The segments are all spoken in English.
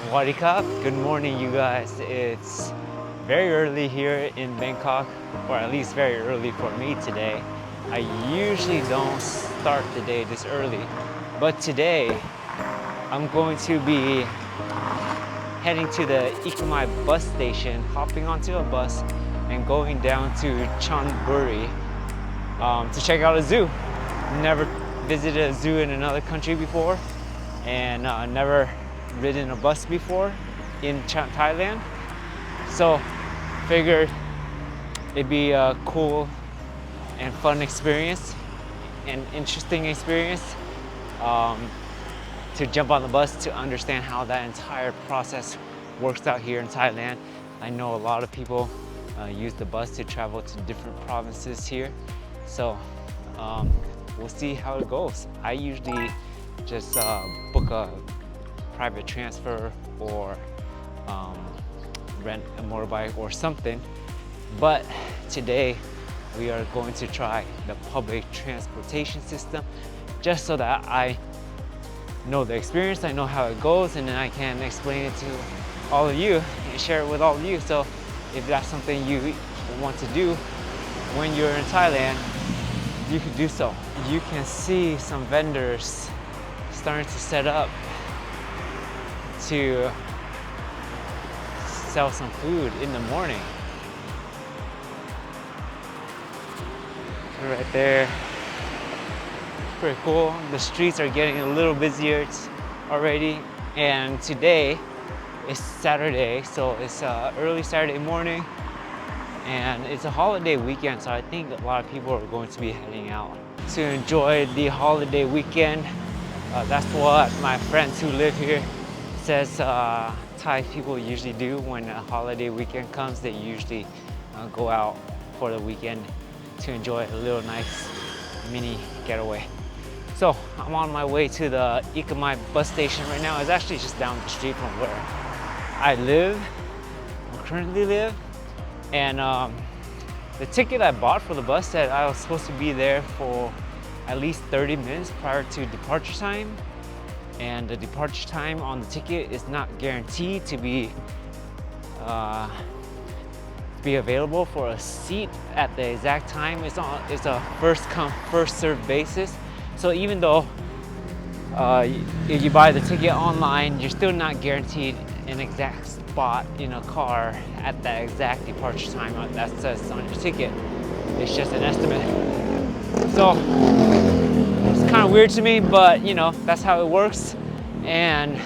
Sawadee good morning you guys. It's very early here in Bangkok, or at least very early for me today. I usually don't start the day this early, but today I'm going to be heading to the Ekkamai Bus Station, hopping onto a bus and going down to Chon Buri to check out a zoo. Never visited a zoo in another country before, and never ridden a bus before in Thailand, so figured it'd be a cool and fun experience, an interesting experience to jump on the bus to understand how that entire process works out here in Thailand. I know a lot of people use the bus to travel to different provinces here, so we'll see how it goes. I usually just book a private transfer or rent a motorbike or something, but today we are going to try the public transportation system just so that I know the experience, I know how it goes, and then I can explain it to all of you and share it with all of you. So if that's something you want to do when you're in Thailand, you can do so. You can see some vendors starting to set up to sell some food in the morning. Right there, pretty cool. The streets are getting a little busier already, and today is Saturday, so it's early Saturday morning, and it's a holiday weekend, so I think a lot of people are going to be heading out to enjoy the holiday weekend. That's what my friends who live here says Thai people usually do when a holiday weekend comes. They usually go out for the weekend to enjoy a little nice mini getaway. So I'm on my way to the Ekkamai bus station right now. It's actually just down the street from where I currently live, and the ticket I bought for the bus said I was supposed to be there for at least 30 minutes prior to departure time, and the departure time on the ticket is not guaranteed to be available for a seat at the exact time. It's a first come first served basis. So even though if you buy the ticket online, you're still not guaranteed an exact spot in a car at that exact departure time that says on your ticket. It's just an estimate. So it's kind of weird to me, but you know, that's how it works. And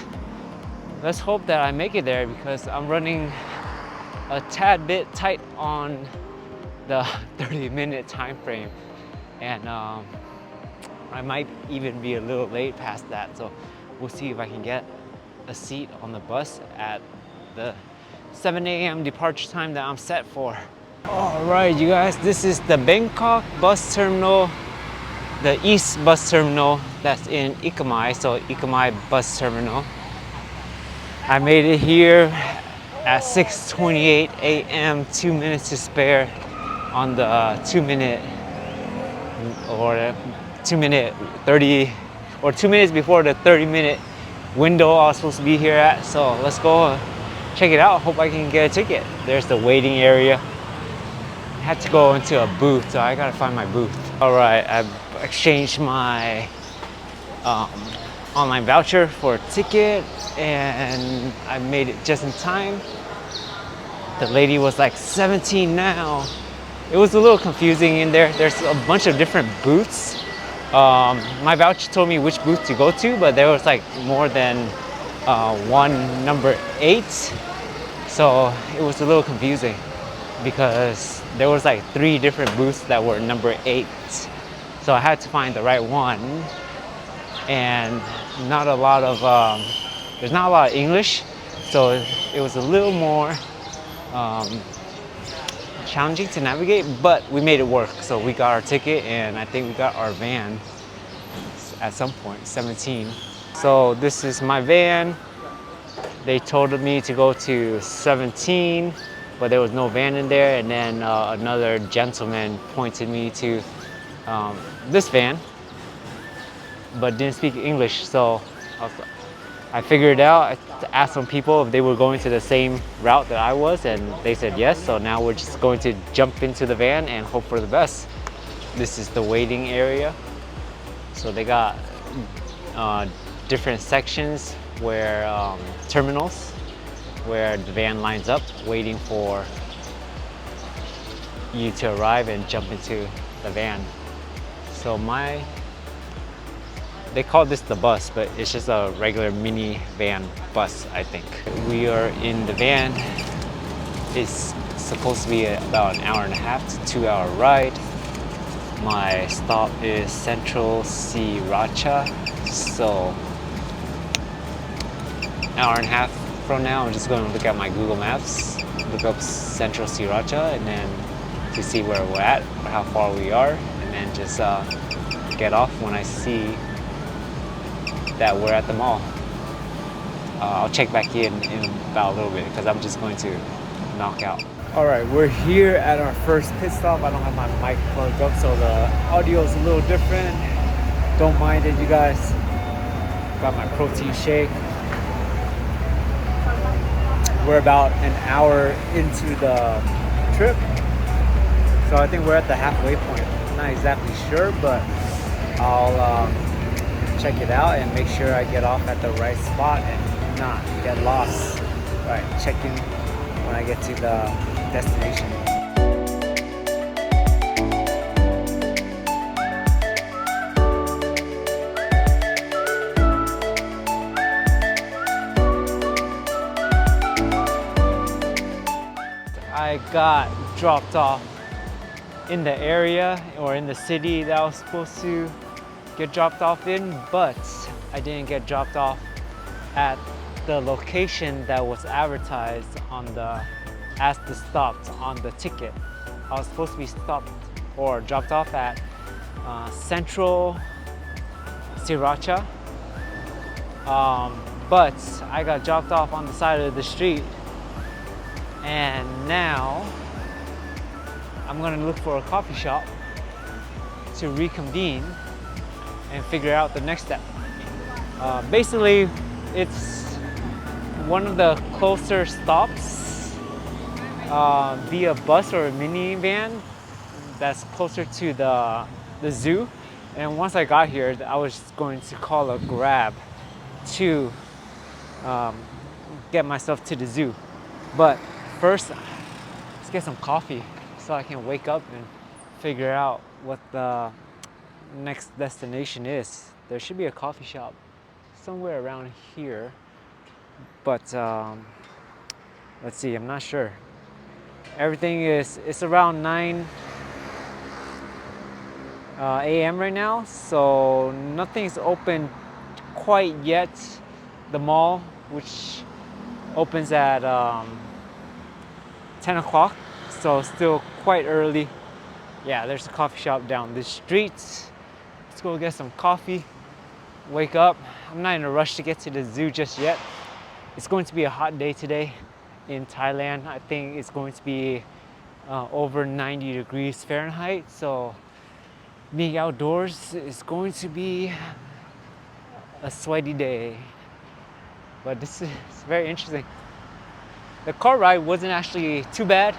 let's hope that I make it there, because I'm running a tad bit tight on the 30-minute time frame, and I might even be a little late past that. So we'll see if I can get a seat on the bus at the 7 a.m. departure time that I'm set for. All right, you guys, this is the Bangkok bus terminal, the East bus terminal that's in Ekkamai, so Ekkamai Bus Terminal. I made it here at 6:28 a.m., 2 minutes to spare on the 2 minute 30, or 2 minutes before the 30-minute window I was supposed to be here at. So let's go check it out. Hope I can get a ticket. There's the waiting area. I had to go into a booth, so I gotta find my booth. All right, I've exchanged my online voucher for a ticket, and I made it just in time. The lady was like 17 now. It was a little confusing in there. There's a bunch of different booths. My voucher told me which booth to go to, but there was like more than one number 8. So it was a little confusing because there was like 3 different booths that were number 8. So I had to find the right one, and there's not a lot of English, so it was a little more challenging to navigate, but we made it work. So we got our ticket, and I think we got our van at some point, 17. So this is my van. They told me to go to 17, but there was no van in there, and then another gentleman pointed me to this van, but didn't speak English, so I figured it out. I asked some people if they were going to the same route that I was, and they said yes. So now we're just going to jump into the van and hope for the best. This is the waiting area. So they got different sections where terminals where the van lines up waiting for you to arrive and jump into the van. So they call this the bus, but it's just a regular mini van bus, I think. We are in the van. It's supposed to be about an hour and a half to 2 hour ride. My stop is Central Sriracha. So an hour and a half from now, I'm just going to look at my Google Maps, look up Central Sriracha, and then to see where we're at, how far we are, and then just get off when I see that we're at the mall. I'll check back in about a little bit because I'm just going to knock out. All right, we're here at our first pit stop. I don't have my mic plugged up, so the audio is a little different. Don't mind it, you guys. Got my protein shake. We're about an hour into the trip, so I think we're at the halfway point. I'm not exactly sure, but I'll check it out and make sure I get off at the right spot and not get lost. All right, check in when I get to the destination. I got dropped off in the area or in the city that I was supposed to get dropped off in, but I didn't get dropped off at the location that was advertised on as the stopped on the ticket. I was supposed to be stopped or dropped off at Central Sriracha, but I got dropped off on the side of the street, and now I'm gonna look for a coffee shop to reconvene and figure out the next step. Basically, it's one of the closer stops via bus or a minivan that's closer to the zoo. And once I got here, I was just going to call a Grab to get myself to the zoo. But first, let's get some coffee so I can wake up and figure out what the next destination is. There should be a coffee shop somewhere around here, but let's see, I'm not sure. Everything it's around 9 a.m. right now, so nothing's open quite yet. The mall, which opens at 10 o'clock, so still quite early. Yeah, there's a coffee shop down the street. Let's go get some coffee, wake up. I'm not in a rush to get to the zoo just yet. It's going to be a hot day today in Thailand. I think it's going to be over 90 degrees Fahrenheit, so being outdoors is going to be a sweaty day. But this is very interesting. The car ride wasn't actually too bad.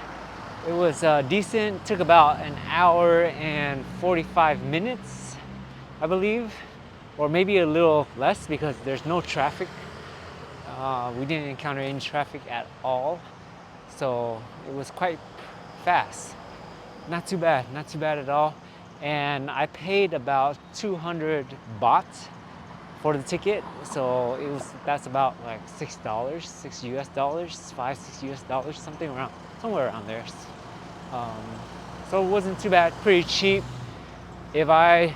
It was decent. It took about an hour and 45 minutes, I believe, or maybe a little less because there's no traffic. We didn't encounter any traffic at all, so it was quite fast. Not too bad at all. And I paid about 200 baht for the ticket, so that's about like $6, $6 US, somewhere around there. So it wasn't too bad, pretty cheap. If I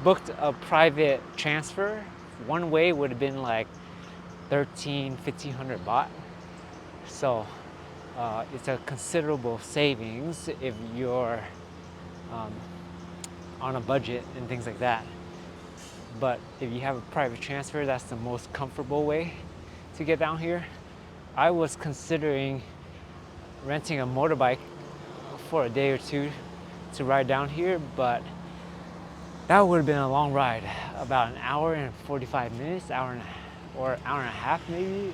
booked a private transfer, one way would have been like 1,500 baht. So it's a considerable savings if you're on a budget and things like that. But if you have a private transfer, that's the most comfortable way to get down here. I was considering renting a motorbike for a day or two to ride down here, but that would have been a long ride, about an hour and 45 minutes, hour and or an hour and a half maybe.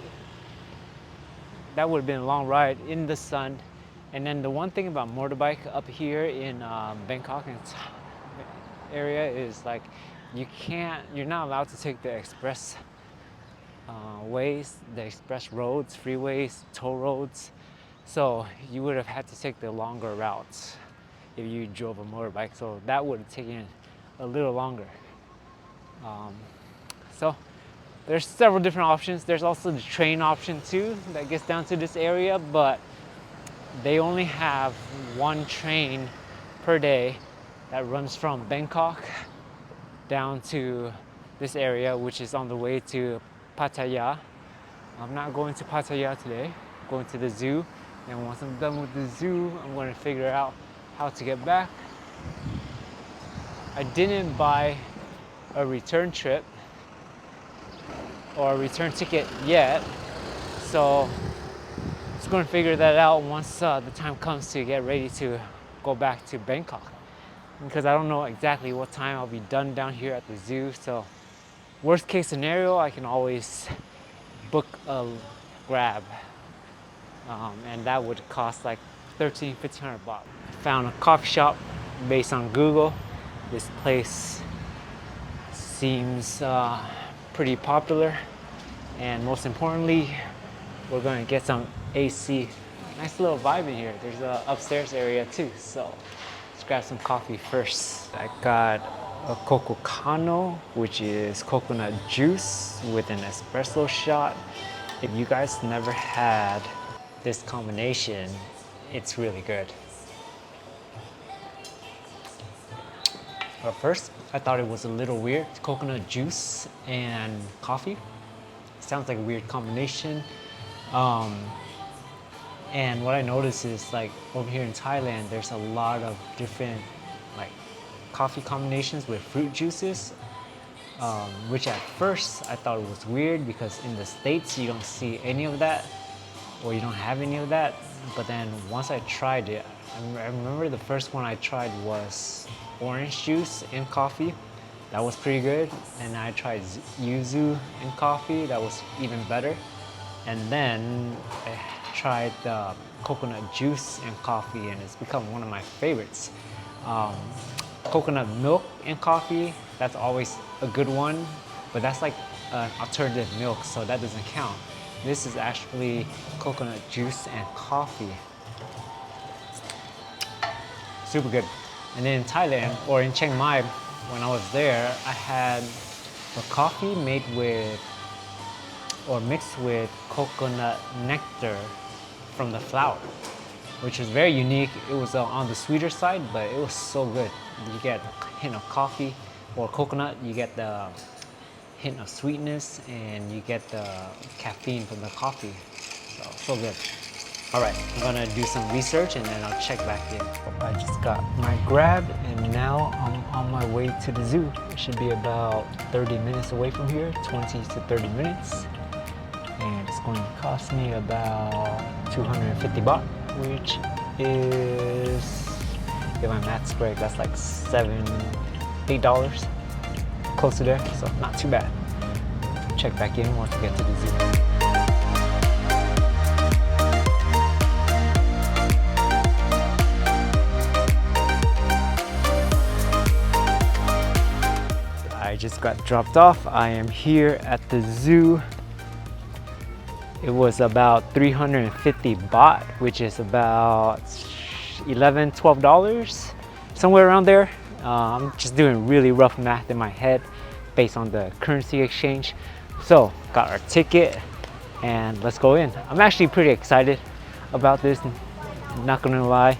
That would have been a long ride in the sun. And then the one thing about motorbike up here in Bangkok and area is like you're not allowed to take the express ways, the express roads, freeways, toll roads. So you would have had to take the longer routes if you drove a motorbike. So that would have taken a little longer. So there's several different options. There's also the train option too that gets down to this area, but they only have one train per day that runs from Bangkok down to this area, which is on the way to Pattaya. I'm not going to Pattaya today. I'm going to the zoo, and once I'm done with the zoo, I'm going to figure out how to get back. I didn't buy a return trip or a return ticket yet, so just going to figure that out once the time comes to get ready to go back to Bangkok, because I don't know exactly what time I'll be done down here at the zoo. So worst case scenario, I can always book a Grab, and that would cost like 1,500 baht. Found a coffee shop based on Google. This place seems pretty popular, and most importantly, we're going to get some AC. Nice little vibe in here. There's an upstairs area too, so let's grab some coffee first. I got a Coco Cano, which is coconut juice with an espresso shot. If you guys never had this combination, it's really good. But first, I thought it was a little weird. Coconut juice and coffee. Sounds like a weird combination. And what I noticed is like over here in Thailand, there's a lot of different like coffee combinations with fruit juices, which at first I thought it was weird because in the States you don't see any of that, or you don't have any of that. But then once I tried it, I remember the first one I tried was orange juice in coffee. That was pretty good. And I tried yuzu in coffee. That was even better. And then I tried the coconut juice in coffee, and it's become one of my favorites. Coconut milk in coffee, that's always a good one, but that's like an alternative milk, so that doesn't count. This is actually coconut juice and coffee. Super good. And then in Thailand, or in Chiang Mai, when I was there, I had a coffee made with, or mixed with coconut nectar from the flower, which was very unique. It was on the sweeter side, but it was so good. You get a hint of coffee or coconut, you get the hint of sweetness, and you get the caffeine from the coffee. So good. All right, I'm gonna do some research and then I'll check back in. I just got my Grab and now I'm on my way to the zoo. It should be about 30 minutes away from here, 20 to 30 minutes. And it's going to cost me about 250 baht, which is, if my math's correct, that's like $8, close to there, so not too bad. Check back in once we get to the zoo. I just got dropped off. I am here at the zoo. It was about 350 baht, which is about $11, $12, somewhere around there. I'm just doing really rough math in my head based on the currency exchange. So, got our ticket and let's go in. I'm actually pretty excited about this, not gonna lie.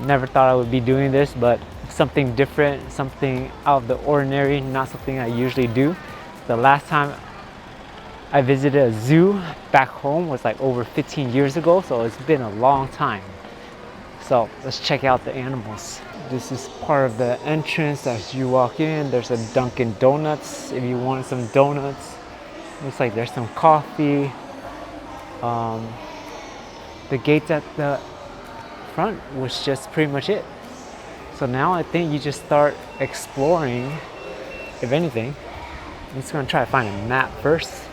Never thought I would be doing this, but something different, something out of the ordinary, not something I usually do. The last time I visited a zoo back home was like over 15 years ago, so it's been a long time. So let's check out the animals. This is part of the entrance. As you walk in, there's a Dunkin' Donuts if you want some donuts. Looks like there's some coffee. The gates at the front was just pretty much it. So now I think you just start exploring, if anything. I'm just gonna try to find a map first.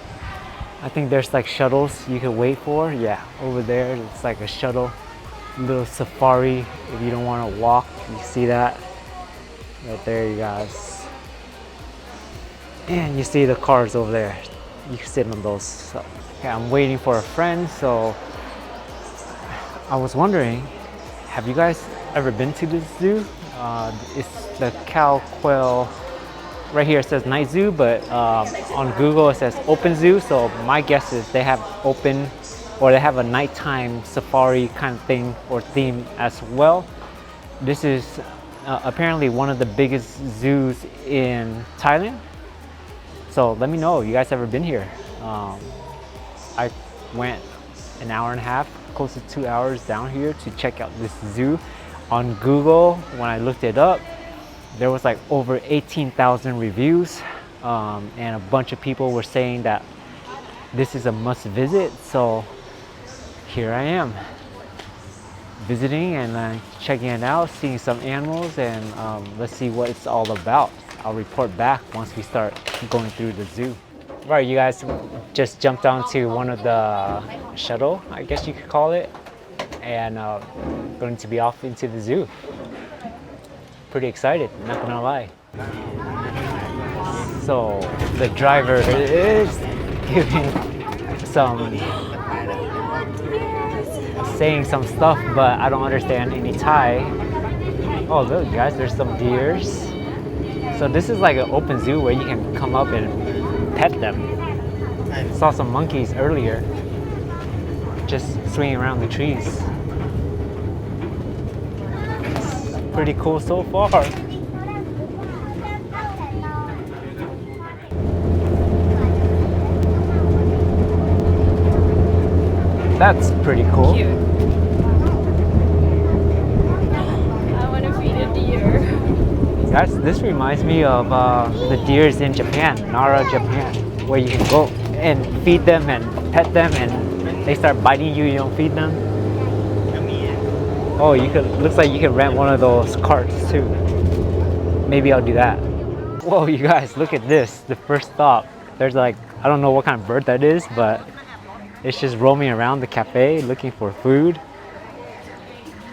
I think there's like shuttles you can wait for. Yeah, over there it's like a shuttle, little safari if you don't want to walk. You see that right there, you guys. And you see the cars over there. You can sit on those. So, okay, I'm waiting for a friend, so I was wondering, have you guys ever been to the zoo? It's the Khao Kheow. Right here it says night zoo, but on Google it says open zoo. So my guess is they have open, or they have a nighttime safari kind of thing or theme as well. This is apparently one of the biggest zoos in Thailand. So let me know, you guys ever been here? I went an hour and a half, close to 2 hours down here to check out this zoo. On Google, when I looked it up, there was like over 18,000 reviews, and a bunch of people were saying that this is a must visit. So here I am, visiting and checking it out, seeing some animals, and let's see what it's all about. I'll report back once we start going through the zoo. Right, you guys just jumped onto one of the shuttle, I guess you could call it, and going to be off into the zoo. Pretty excited, not gonna lie. So the driver is giving saying some stuff, but I don't understand any Thai. Oh look guys, there's some deers. So this is like an open zoo where you can come up and pet them. Saw some monkeys earlier, just swinging around the trees. Pretty cool so far. That's pretty cool. Cute. I want to feed a deer. Guys, this reminds me of the deers in Japan, Nara, Japan, where you can go and feed them and pet them, and they start biting you. You don't feed them. Oh, you could. Looks like you can rent one of those carts too. Maybe I'll do that. Whoa, you guys, look at this. The first stop. There's like, I don't know what kind of bird that is, but it's just roaming around the cafe looking for food.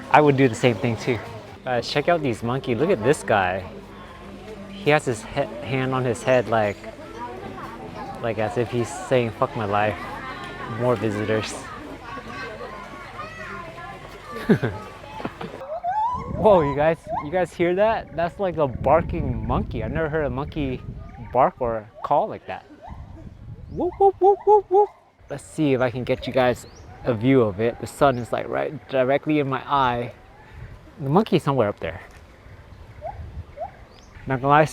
I would do the same thing too. Guys, check out these monkeys. Look at this guy. He has his hand on his head like as if he's saying, fuck my life. More visitors. Whoa, you guys hear that? That's like a barking monkey. I've never heard a monkey bark or call like that. Whoop, whoop, whoop, whoop, whoop. Let's see if I can get you guys a view of it. The sun is like right directly in my eye. The monkey's somewhere up there. Not gonna lie,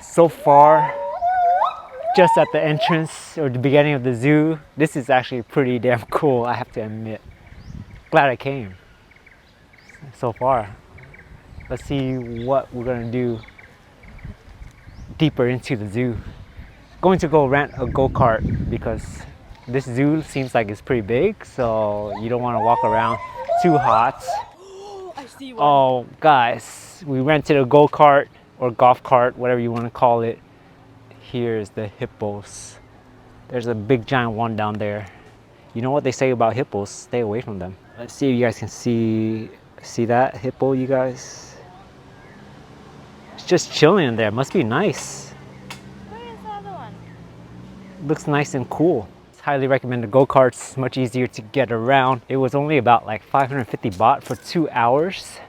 so far, just at the entrance or the beginning of the zoo, this is actually pretty damn cool, I have to admit. Glad I came so far. Let's see what we're gonna do deeper into the zoo. Going to go rent a go-kart because this zoo seems like it's pretty big, so you don't want to walk around too hot. I see one. Oh guys, we rented a go-kart or golf cart, whatever you want to call it. Here's the hippos. There's a big giant one down there. You know what they say about hippos? Stay away from them. Let's see if you guys can see that hippo, you guys. It's just chilling in there. Must be nice. Where's the other one? Looks nice and cool. Highly recommend the go-karts. Much easier to get around. It was only about like 550 baht for 2 hours.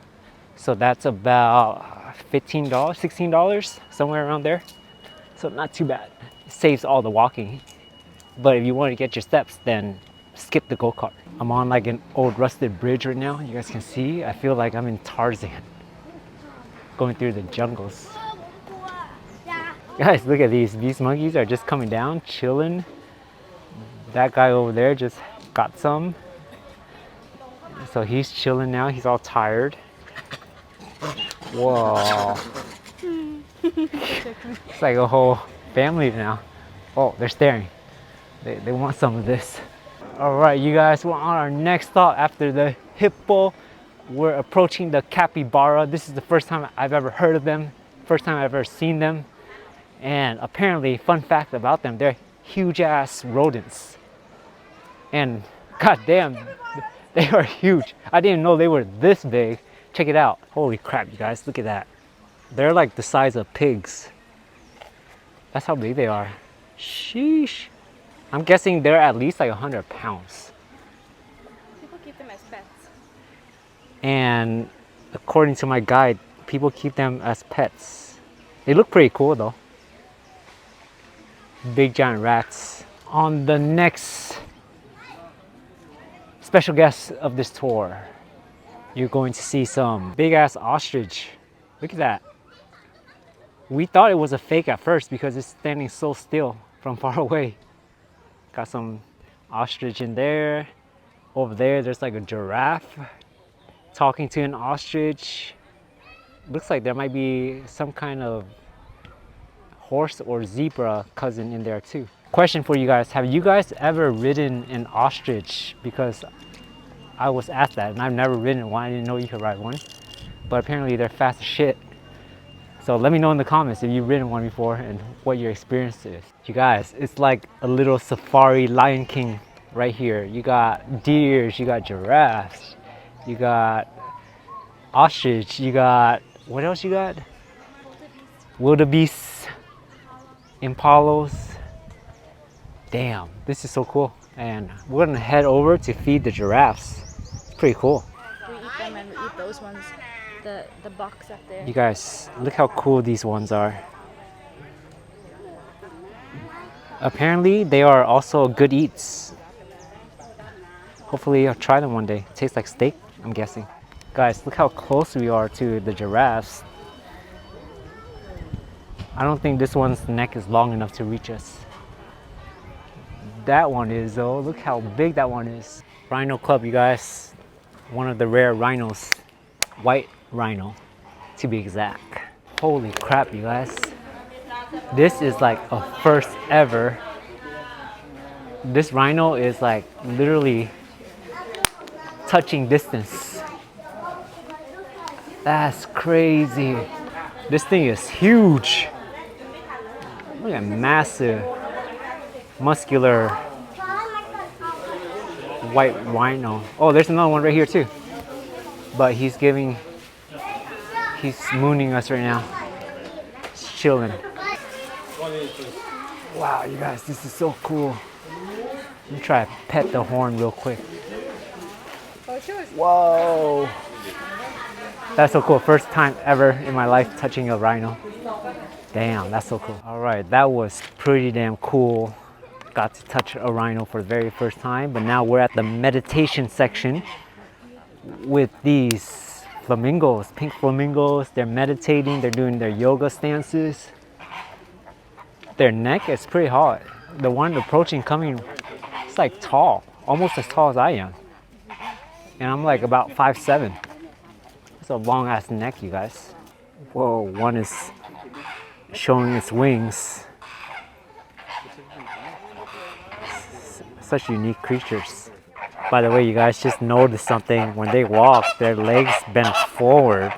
So that's about $15, $16, somewhere around there. So not too bad. It saves all the walking. But if you want to get your steps, then skip the go-kart. I'm on like an old rusted bridge right now. You guys can see. I feel like I'm in Tarzan, going through the jungles. Guys, look at these. These monkeys are just coming down, chilling. That guy over there just got some. So he's chilling now. He's all tired. Whoa. It's like a whole family now. Oh, they're staring. They want some of this. All right, you guys, we're on our next stop after the hippo. We're approaching the capybara. This is the first time I've ever heard of them. First time I've ever seen them. And apparently, fun fact about them, they're huge ass rodents. And goddamn, they are huge. I didn't know they were this big. Check it out. Holy crap, you guys, look at that. They're like the size of pigs. That's how big they are. Sheesh. I'm guessing they're at least like 100 pounds. People keep them as pets. And according to my guide, people keep them as pets. They look pretty cool though. Big giant rats. On the next special guest of this tour, you're going to see some big ass ostrich. Look at that. We thought it was a fake at first because it's standing so still from far away. Got some ostrich in there. Over there, there's like a giraffe talking to an ostrich. Looks like there might be some kind of horse or zebra cousin in there too. Question for you guys, have you guys ever ridden an ostrich? Because I was asked that and I've never ridden one. I didn't know you could ride one, but apparently they're fast as shit. So let me know in the comments if you've ridden one before and what your experience is. You guys, it's like a little safari Lion King right here. You got deers, you got giraffes, you got ostrich, you got, what else you got? Wildebeests, impalas. Damn, this is so cool. And we're gonna head over to feed the giraffes. It's pretty cool. We eat them and we eat those ones. The box up there. You guys, look how cool these ones are. Apparently, they are also good eats. Hopefully, I'll try them one day. Tastes like steak, I'm guessing. Guys, look how close we are to the giraffes. I don't think this one's neck is long enough to reach us. That one is though. Look how big that one is. Rhino Club, you guys. One of the rare rhinos. White rhino, to be exact. Holy crap, you guys. This is like a first ever. This rhino is like literally touching distance. That's crazy. This thing is huge. Look at massive, muscular white rhino. Oh, there's another one right here too. But he's mooning us right now. He's chilling. Wow, you guys, this is so cool. Let me try to pet the horn real quick. Whoa. That's so cool. First time ever in my life touching a rhino. Damn, that's so cool. All right, that was pretty damn cool. Got to touch a rhino for the very first time, but now we're at the meditation section with these flamingos, pink flamingos. They're meditating, they're doing their yoga stances. Their neck is pretty hot. The one approaching, coming, it's like tall, almost as tall as I am. And I'm like about 5'7". It's a long ass neck, you guys. Whoa, one is showing its wings. Such unique creatures. By the way, you guys, just notice something. When they walk, their legs bend forward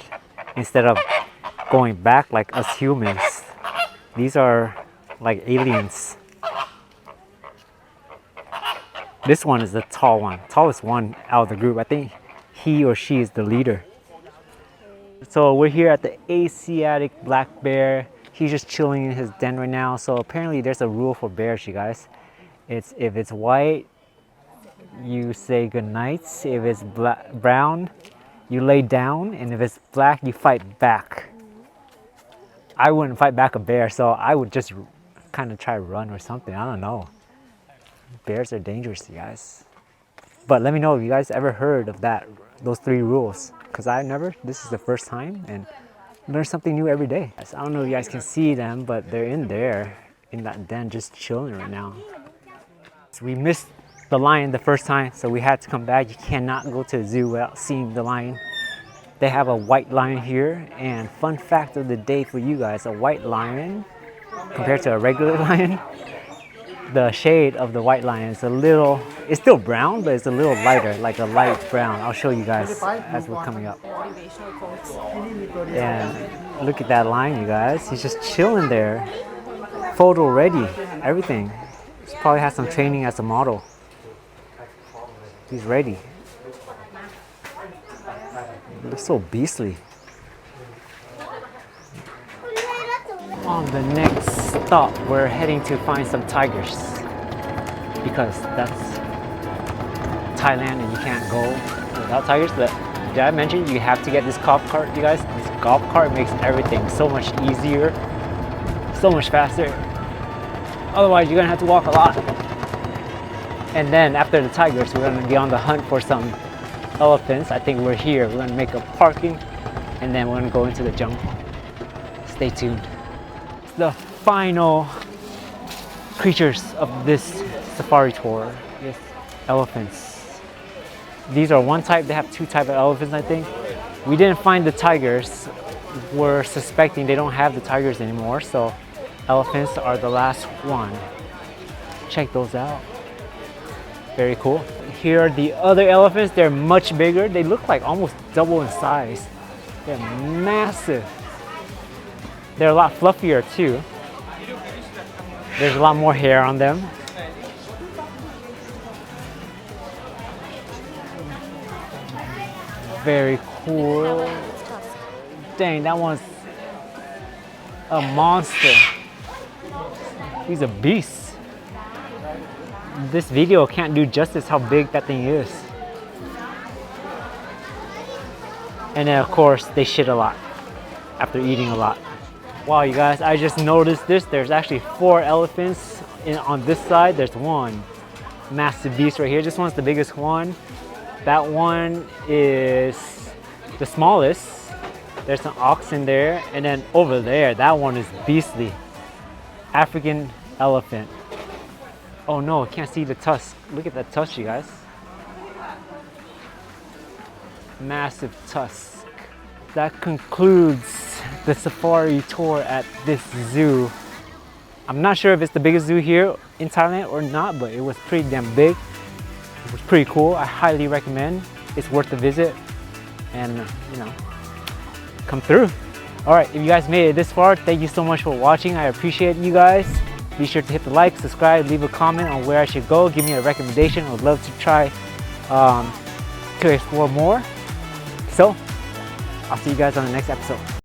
instead of going back like us humans. These are like aliens. This one is the tall one, tallest one out of the group. I think he or she is the leader. So we're here at the Asiatic black bear. He's just chilling in his den right now. So apparently there's a rule for bears, you guys. It's if it's white, you say good nights. If it's brown, you lay down. And if it's black, you fight back. I wouldn't fight back a bear, so I would just kind of try to run or something. I don't know. Bears are dangerous, you guys. But let me know if you guys ever heard of those 3 rules. Because I never, this is the first time, and learn something new every day. I don't know if you guys can see them, but they're in there, in that den, just chilling right now. So we missed the lion the first time, so we had to come back. You cannot go to the zoo without seeing the lion. They have a white lion here, and fun fact of the day for you guys, a white lion compared to a regular lion, the shade of the white lion is a little, it's still brown, but it's a little lighter, like a light brown. I'll show you guys as we're coming up. And look at that lion, you guys. He's just chilling there, photo ready, everything. He probably has some training as a model. He's ready. He looks so beastly. On the next stop, we're heading to find some tigers because that's Thailand and you can't go without tigers. But did I mention you have to get this golf cart, you guys? This golf cart makes everything so much easier, so much faster. Otherwise, you're gonna have to walk a lot. And then after the tigers, we're gonna be on the hunt for some elephants. I think we're here. We're gonna make a parking and then we're gonna go into the jungle. Stay tuned. The final creatures of this safari tour is elephants. These are one type. They have two types of elephants, I think. We didn't find the tigers. We're suspecting they don't have the tigers anymore, so elephants are the last one. Check those out. Very cool. Here are the other elephants. They're much bigger. They look like almost double in size. They're massive. They're a lot fluffier too. There's a lot more hair on them. Very cool. Dang, that one's a monster. He's a beast. This video can't do justice how big that thing is. And then of course, they shit a lot after eating a lot. Wow, you guys, I just noticed this. There's actually 4 elephants on this side. There's one massive beast right here. This one's the biggest one. That one is the smallest. There's an ox in there. And then over there, that one is beastly. African elephant. Oh no, I can't see the tusk. Look at that tusk, you guys. Massive tusk. That concludes the safari tour at this zoo. I'm not sure if it's the biggest zoo here in Thailand or not, but it was pretty damn big. It was pretty cool. I highly recommend. It's worth the visit and, you know, come through. All right, if you guys made it this far, thank you so much for watching. I appreciate you guys. Be sure to hit the like, subscribe, leave a comment on where I should go. Give me a recommendation. I would love to try to explore more. So, I'll see you guys on the next episode.